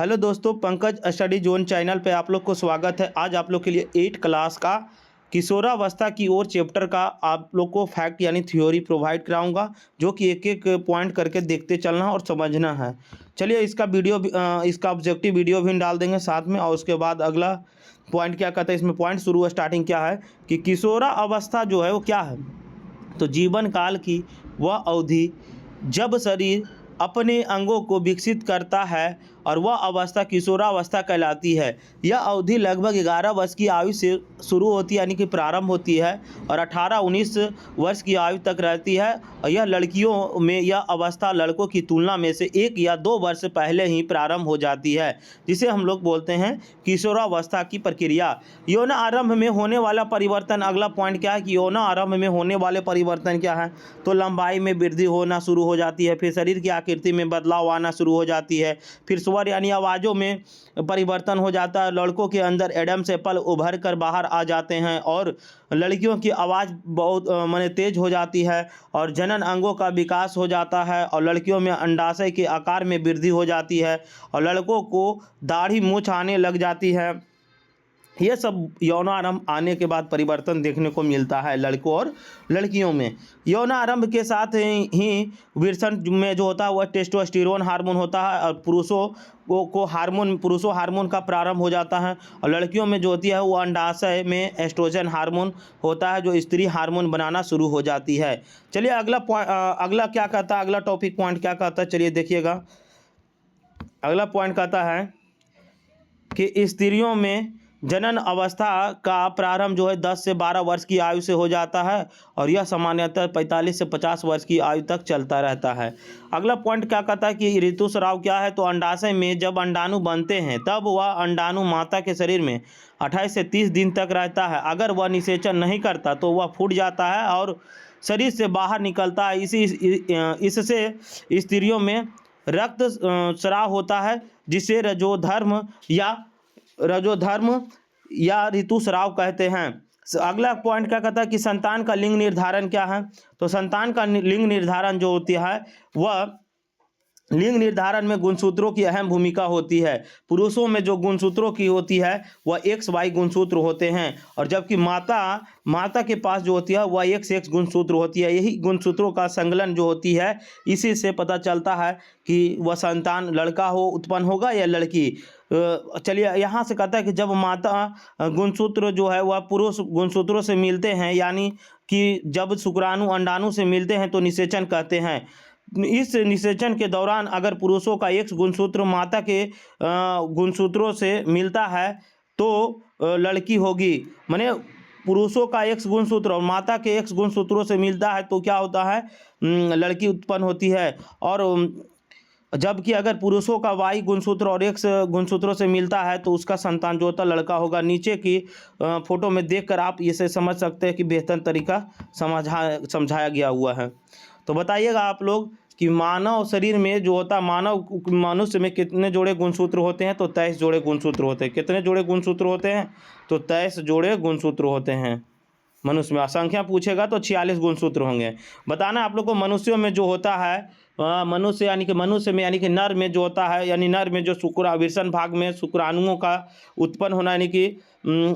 Hello दोस्तों, Pankaj study zone channel पे आप लोग को स्वागत है। आज आप लोग के लिए 8 क्लास का किशोरावस्था की ओर चैप्टर का आप लोग को फैक्ट यानी थ्योरी प्रोवाइड कराऊंगा, जो कि एक एक पॉइंट करके देखते चलना और समझना है। चलिए इसका ऑब्जेक्टिव वीडियो भी डाल देंगे साथ में। और उसके बाद अगला पॉइंट क्या कहता है, इसमें पॉइंट शुरू स्टार्टिंग क्या है कि किशोरावस्था जो है वो क्या है। तो जीवन काल की वह अवधि जब शरीर अपने अंगों को विकसित करता है और वह अवस्था किशोरावस्था कहलाती है। यह अवधि लगभग 11 वर्ष की आयु से शुरू होती है, यानी कि प्रारंभ होती है, और 18-19 वर्ष की आयु तक रहती है। और यह लड़कियों में यह अवस्था लड़कों की तुलना में से 1 या 2 वर्ष पहले ही प्रारंभ हो जाती है, जिसे हम लोग बोलते हैं किशोरावस्था की प्रक्रिया। यौन आरंभ में होने वाला परिवर्तन, अगला पॉइंट क्या है कि यौन आरंभ में होने वाले परिवर्तन क्या है। तो लंबाई में वृद्धि होना शुरू हो जाती है, फिर शरीर की आकृति में बदलाव आना शुरू हो जाती है, फिर स्वर यानी आवाज़ों में परिवर्तन हो जाता है। लड़कों के अंदर एडम्स एप्पल उभर कर बाहर आ जाते हैं और लड़कियों की आवाज़ बहुत माने तेज हो जाती है, और जनन अंगों का विकास हो जाता है, और लड़कियों में अंडाशय के आकार में वृद्धि हो जाती है, और लड़कों को दाढ़ी मूंछ आने लग जाती है। ये सब यौनारंभ आने के बाद परिवर्तन देखने को मिलता है लड़कों और लड़कियों में। यौनारंभ के साथ ही विरसन में जो होता है वह टेस्टोस्टेरोन हार्मोन होता है, और पुरुषों हार्मोन का प्रारंभ हो जाता है, और लड़कियों में जो होती है वो अंडाशय में एस्ट्रोजन हार्मोन होता है, जो स्त्री हार्मोन बनाना शुरू हो जाती है। चलिए अगला क्या कहता है, अगला टॉपिक पॉइंट क्या कहता है, चलिए देखिएगा। अगला पॉइंट कहता है कि स्त्रियों में जनन अवस्था का प्रारंभ जो है 10 से 12 वर्ष की आयु से हो जाता है, और यह सामान्यतः 45 से 50 वर्ष की आयु तक चलता रहता है। अगला पॉइंट क्या कहता है कि ऋतुस्राव क्या है। तो अंडाशय में जब अंडाणु बनते हैं तब वह अंडाणु माता के शरीर में 28 से 30 दिन तक रहता है। अगर वह निषेचन नहीं करता तो वह फूट जाता है और शरीर से बाहर निकलता है। इससे स्त्रियों में रक्त स्राव होता है, जिसे रजोधर्म या ऋतुस्राव कहते हैं। अगला पॉइंट क्या कहता है कि संतान का लिंग निर्धारण क्या है। तो संतान का लिंग निर्धारण जो होती है वह लिंग निर्धारण में गुणसूत्रों की अहम भूमिका होती है। पुरुषों में जो गुणसूत्रों की होती है वह XY गुणसूत्र होते हैं, और जबकि माता के पास जो होती है वह XX गुणसूत्र होती है। यही गुणसूत्रों का संकलन जो होती है, इसी से पता चलता है कि वह संतान लड़का उत्पन्न होगा या लड़की। चलिए यहाँ से कहता है कि जब माता गुणसूत्र जो है वह पुरुष गुणसूत्रों से मिलते हैं, यानी कि जब शुक्राणु अंडाणु से मिलते हैं तो निषेचन कहते हैं। इस निषेचन के दौरान अगर पुरुषों का X गुणसूत्र माता के गुणसूत्रों से मिलता है तो लड़की होगी। माने पुरुषों का X गुणसूत्र और माता के X गुणसूत्रों से मिलता है तो क्या होता है, लड़की उत्पन्न होती है। और जबकि अगर पुरुषों का Y गुणसूत्र और X गुणसूत्रों से मिलता है तो उसका संतान जो होता है लड़का होगा। नीचे की फोटो में देखकर आप इसे समझ सकते हैं कि बेहतर तरीका समझाया गया हुआ है। तो बताइएगा आप लोग कि मानव शरीर में जो होता है मनुष्य में कितने जोड़े गुणसूत्र होते हैं। तो 23 जोड़े गुणसूत्र होते हैं। कितने जोड़े गुणसूत्र होते हैं, तो 23 जोड़े गुणसूत्र होते हैं। मनुष्य में संख्या पूछेगा तो 46 गुणसूत्र होंगे। बताना आप लोग को मनुष्यों में जो होता है मनुष्य यानी कि नर में जो होता है, यानी नर में जो विरसन भाग में शुक्राणुओं का उत्पन्न होना, यानी कि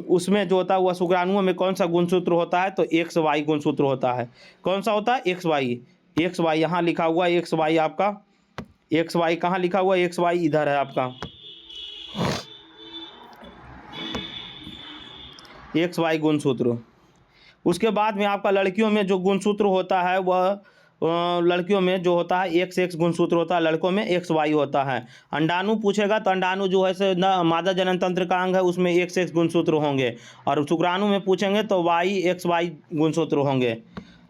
उसमें जो होता है वह शुक्राणुओं में कौन सा गुणसूत्र होता है, तो XY गुणसूत्र होता है। कौन सा होता है, XY यहाँ लिखा हुआ है। XY आपका XY कहाँ लिखा हुआ है, XY इधर है आपका XY गुणसूत्र। उसके बाद में आपका लड़कियों में जो गुणसूत्र होता है वह लड़कियों में जो होता है XX गुणसूत्र होता है, लड़कों में XY होता है। अंडाणु पूछेगा तो अंडाणु जो है मादा जनन तंत्र का अंग है, उसमें XX गुणसूत्र होंगे, और शुक्राणु में पूछेंगे तो YXY गुणसूत्र होंगे।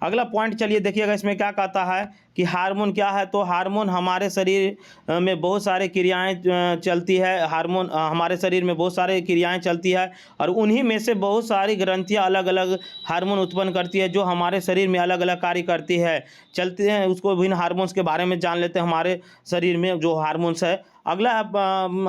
अगला पॉइंट चलिए देखिएगा, इसमें क्या कहता है कि हार्मोन क्या है। तो हार्मोन हमारे शरीर में बहुत सारे क्रियाएं चलती है। हार्मोन हमारे शरीर में बहुत सारे क्रियाएं चलती है, और उन्हीं में से बहुत सारी ग्रंथियां अलग अलग हार्मोन उत्पन्न करती है, जो हमारे शरीर में अलग अलग कार्य करती है चलते हैं। उसको विभिन्न हार्मोन्स के बारे में जान लेते हैं, हमारे शरीर में जो हार्मोन्स है। अगला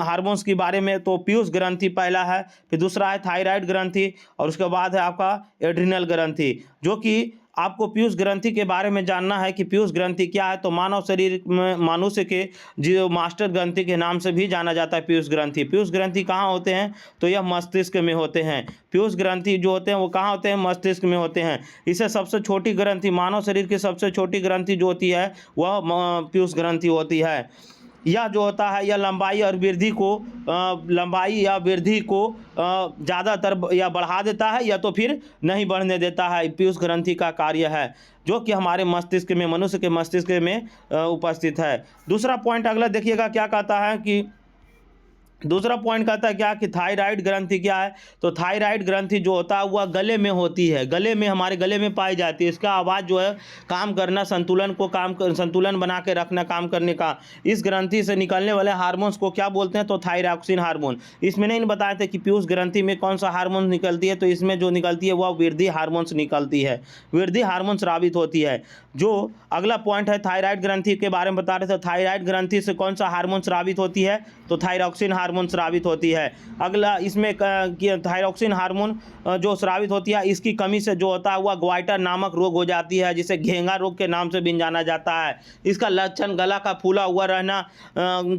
हार्मोन्स के बारे में तो पीयूष ग्रंथि पहला है, फिर दूसरा है थायराइड ग्रंथि, और उसके बाद है आपका एड्रिनल ग्रंथि, जो कि आपको पीयूष ग्रंथि के बारे में जानना है कि पीयूष ग्रंथि क्या है, तो मानव शरीर में मनुष्य के जो मास्टर ग्रंथि के नाम से भी जाना जाता है पीयूष ग्रंथि। पीयूष ग्रंथि कहाँ होते हैं, तो यह मस्तिष्क में होते हैं। पीयूष ग्रंथि जो होते हैं वो कहाँ होते हैं, मस्तिष्क में होते हैं। इसे सबसे छोटी ग्रंथि, मानव शरीर की सबसे छोटी ग्रंथि जो होती है वह पीयूष ग्रंथि होती है। यह जो होता है यह लंबाई और वृद्धि को लंबाई या वृद्धि को ज़्यादातर या बढ़ा देता है या तो फिर नहीं बढ़ने देता है। पीयूष ग्रंथि का कार्य है जो कि हमारे मस्तिष्क में, मनुष्य के मस्तिष्क में उपस्थित है। दूसरा पॉइंट अगला देखिएगा क्या कहता है कि दूसरा पॉइंट कहता है क्या कि थायराइड ग्रंथि क्या है, तो थायराइड ग्रंथि जो होता है वह गले में होती है, गले में, हमारे गले में पाई जाती है। इसका आवाज़ जो है काम करना, संतुलन बना के रखना, काम करने का। इस ग्रंथि से निकलने वाले हार्मोन्स को क्या बोलते हैं, तो थायरॉक्सिन हार्मोन। इसमें नहीं बताए थे कि पीयूष ग्रंथि में कौन सा हार्मोन निकलती है, तो इसमें जो निकलती है वह वृद्धि हार्मोन्स निकलती है, वृद्धि हार्मोन स्रावित होती है। जो अगला पॉइंट है थायराइड ग्रंथि के बारे में बता रहे थे, थायराइड ग्रंथि से कौन सा हार्मोन स्रावित होती है, तो थायरॉक्सिन हार्मोन स्रावित होती है। अगला इसमें थायरॉक्सिन हार्मोन जो स्रावित होती है, इसकी कमी से जो होता है वह ग्वाइटर नामक रोग हो जाती है, जिसे घेंगा रोग के नाम से भी जाना जाता है। इसका लक्षण गला का फूला हुआ रहना,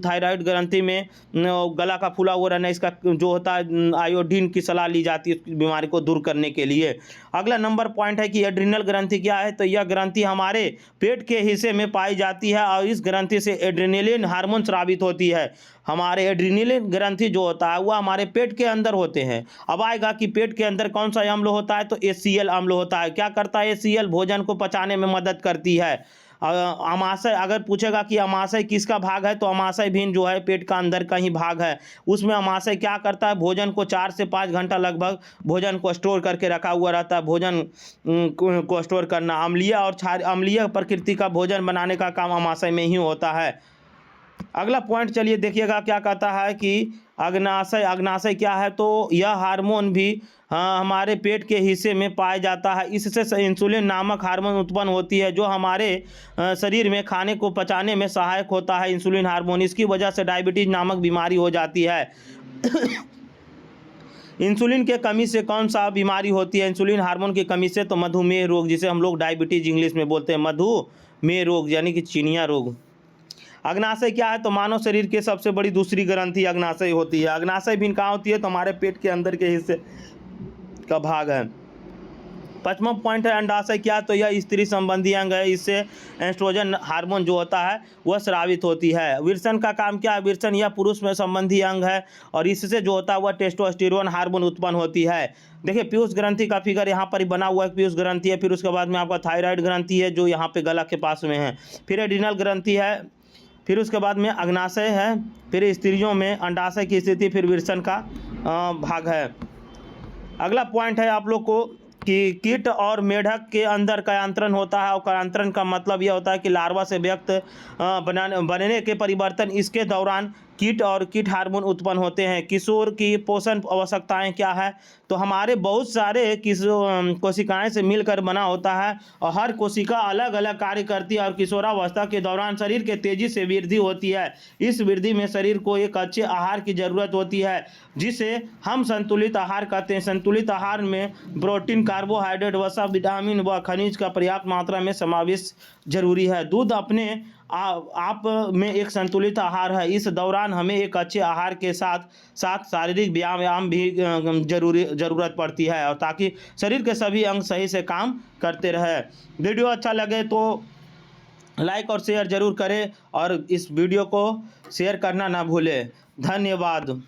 थायराइड ग्रंथि में गला का फूला हुआ रहना, इसका जो होता है आयोडीन की सलाह ली जाती है इस बीमारी को दूर करने के लिए। अगला नंबर पॉइंट है कि एड्रिनल ग्रंथि क्या है, तो यह ग्रंथि हमारे पेट के हिस्से में पाई जाती है और इस ग्रंथि से एड्रेनलिन हार्मोन स्रावित होती है। हमारे एड्रेनलिन ग्रंथि जो होता है वह हमारे पेट के अंदर होते हैं। अब आएगा कि पेट के अंदर कौन सा अम्ल होता है, तो HCl अम्ल होता है। क्या करता है HCl, भोजन को पचाने में मदद करती है। अमाशय, अगर पूछेगा कि अमाशय किसका भाग है, तो अमाशय भी जो है पेट का अंदर का ही भाग है। उसमें अमाशय क्या करता है, भोजन को 4 से 5 घंटा लगभग भोजन को स्टोर करके रखा हुआ रहता है। भोजन को स्टोर करना, अम्लीय और अम्लीय प्रकृति का भोजन बनाने का काम अमाशय में ही होता है। अगला पॉइंट चलिए देखिएगा क्या कहता है कि अग्नाशय, अग्नाशय क्या है, तो यह हार्मोन भी हमारे पेट के हिस्से में पाया जाता है। इससे इंसुलिन नामक हार्मोन उत्पन्न होती है जो हमारे शरीर में खाने को पचाने में सहायक होता है, इंसुलिन हार्मोन। इसकी वजह से डायबिटीज नामक बीमारी हो जाती है। इंसुलिन के कमी से कौन सा बीमारी होती है, इंसुलिन हार्मोन की कमी से, तो मधुमेह रोग, जिसे हम लोग डायबिटीज इंग्लिश में बोलते हैं, मधुमेह रोग यानी कि चिनिया रोग। अग्नाशय क्या है, तो मानव शरीर के सबसे बड़ी दूसरी ग्रंथि अग्नाशय होती है। अग्नाशय भी कहाँ होती है, तो हमारे पेट के अंदर के हिस्से का भाग है। 5वां पॉइंट है अंडाशय क्या, तो यह स्त्री संबंधी अंग है। इससे एस्ट्रोजन हार्मोन जो होता है वह स्रावित होती है। विरसन का काम क्या है, विरसन यह पुरुष में संबंधी अंग है और इससे जो होता है वह टेस्टोस्टेरोन हार्मोन उत्पन्न होती है। देखिए पीयूष ग्रंथि का फिगर यहाँ पर ही बना हुआ है, पीयूष ग्रंथि है, फिर उसके बाद में आपका थायराइड ग्रंथि है जो यहाँ पे गला के पास में है, फिर एड्रिनल ग्रंथि है, फिर उसके बाद में अग्नाशय है, फिर स्त्रियों में अंडाशय की स्थिति, फिर विरसन का भाग है। अगला पॉइंट है आप लोग को कि कीट और मेढक के अंदर कयांतरण होता है और कयांतरण का मतलब यह होता है कि लार्वा से व्यक्त बनने के परिवर्तन, इसके दौरान कीट और कीट हार्मोन उत्पन्न होते हैं। किशोर की पोषण आवश्यकताएं क्या है, तो हमारे बहुत सारे कोशिकाएं से मिलकर बना होता है और हर कोशिका अलग अलग कार्य करती है और किशोरावस्था के दौरान शरीर के तेजी से वृद्धि होती है। इस वृद्धि में शरीर को एक अच्छे आहार की जरूरत होती है जिसे हम संतुलित आहार कहते हैं। संतुलित आहार में प्रोटीन, कार्बोहाइड्रेट, वसा, विटामिन व खनिज का पर्याप्त मात्रा में समावेश जरूरी है। दूध अपने आप में एक संतुलित आहार है। इस दौरान हमें एक अच्छे आहार के साथ साथ शारीरिक व्यायाम भी ज़रूरत पड़ती है और ताकि शरीर के सभी अंग सही से काम करते रहे। वीडियो अच्छा लगे तो लाइक और शेयर ज़रूर करें और इस वीडियो को शेयर करना ना भूलें। धन्यवाद।